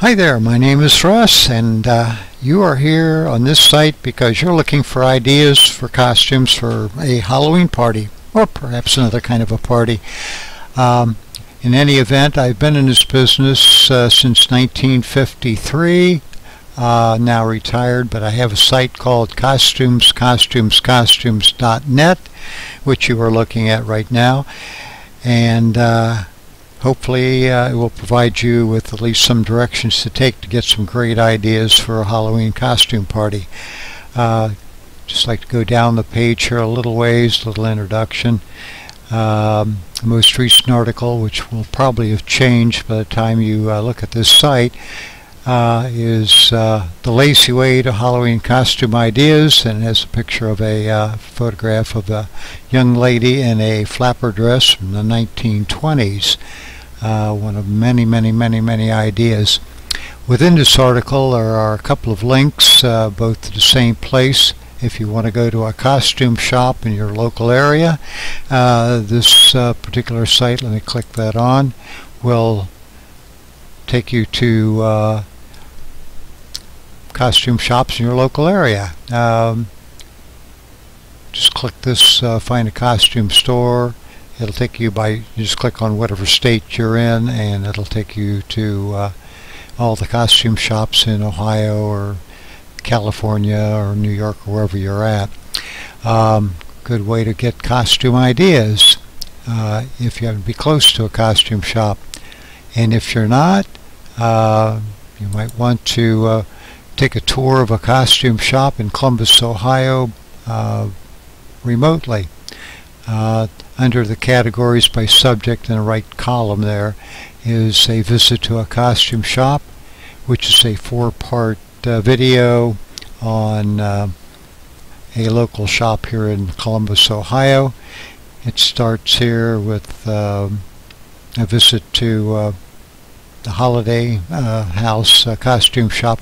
Hi there, my name is Russ, and you are here on this site because you're looking for ideas for costumes for a Halloween party, or perhaps another kind of a party. In any event, I've been in this business since 1953, now retired, but I have a site called costumes.net, which you are looking at right now, and hopefully it will provide you with at least some directions to take to get some great ideas for a Halloween costume party. Just like to go down the page here a little ways, little introduction. The most recent article, which will probably have changed by the time you look at this site, is The Lazy Way to Halloween Costume Ideas, and has a picture of a photograph of a young lady in a flapper dress from the 1920s. One of many ideas. Within this article there are a couple of links, both to the same place. If you want to go to a costume shop in your local area, this particular site, let me click that on, will take you to costume shops in your local area. Just click this, find a costume store. It'll take you you just click on whatever state you're in, and it'll take you to all the costume shops in Ohio or California or New York or wherever you're at. Good way to get costume ideas if you happen to be close to a costume shop. And if you're not, you might want to take a tour of a costume shop in Columbus, Ohio, remotely. Under the categories by subject in the right column there is a visit to a costume shop, which is a 4-part video on a local shop here in Columbus, Ohio. It starts here with a visit to the Holiday House costume shop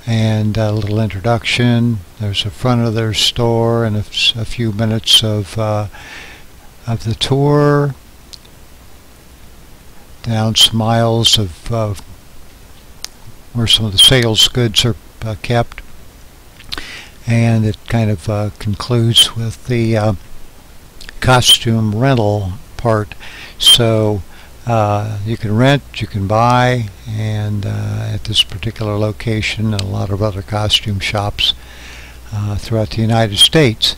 and a little introduction. There's a front of their store and a few minutes of the tour, down some aisles of where some of the sales goods are kept, and it kind of concludes with the costume rental part. So you can rent, you can buy, and at this particular location and a lot of other costume shops throughout the United States.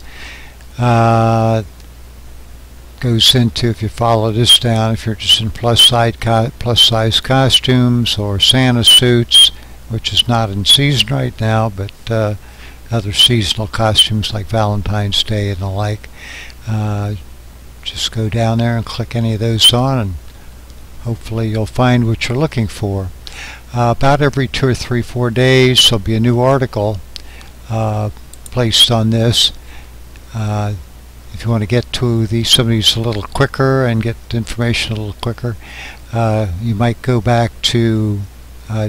Goes into, if you follow this down, if you're interested in plus size costumes or Santa suits, which is not in season right now, but other seasonal costumes like Valentine's Day and the like. Just go down there and click any of those on, and hopefully you'll find what you're looking for. About every 2 or 3, 4 days there'll be a new article placed on this. If you want to get to some of these a little quicker and get information a little quicker, you might go back to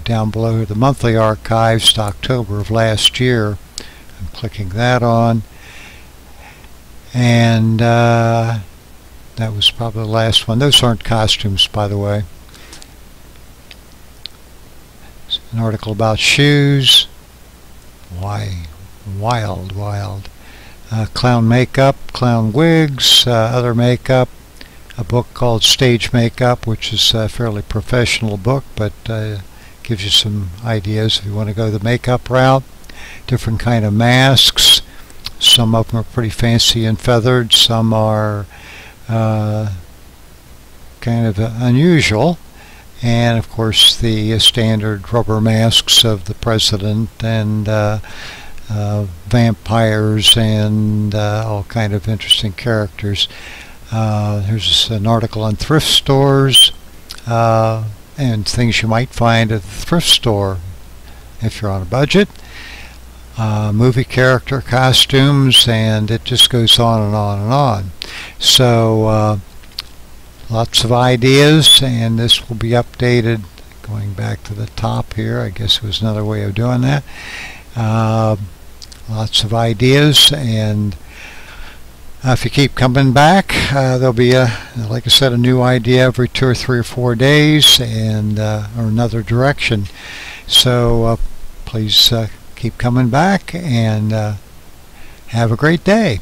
down below the monthly archives to October of last year. I'm clicking that on, and that was probably the last one. Those aren't costumes, by the way. It's an article about shoes. Why? Wild. Clown makeup, clown wigs, other makeup. A book called Stage Makeup, which is a fairly professional book, but gives you some ideas if you want to go the makeup route. Different kind of masks. Some of them are pretty fancy and feathered. Some are kind of unusual. And of course the standard rubber masks of the president and vampires and all kind of interesting characters. Here's an article on thrift stores and things you might find at the thrift store if you're on a budget. Movie character costumes, and it just goes on and on and on. So lots of ideas, and this will be updated. Going back to the top here, I guess it was another way of doing that. Lots of ideas, and If you keep coming back, there'll be like I said, a new idea every 2 or 3 or 4 days, and or another direction. So please keep coming back, and have a great day.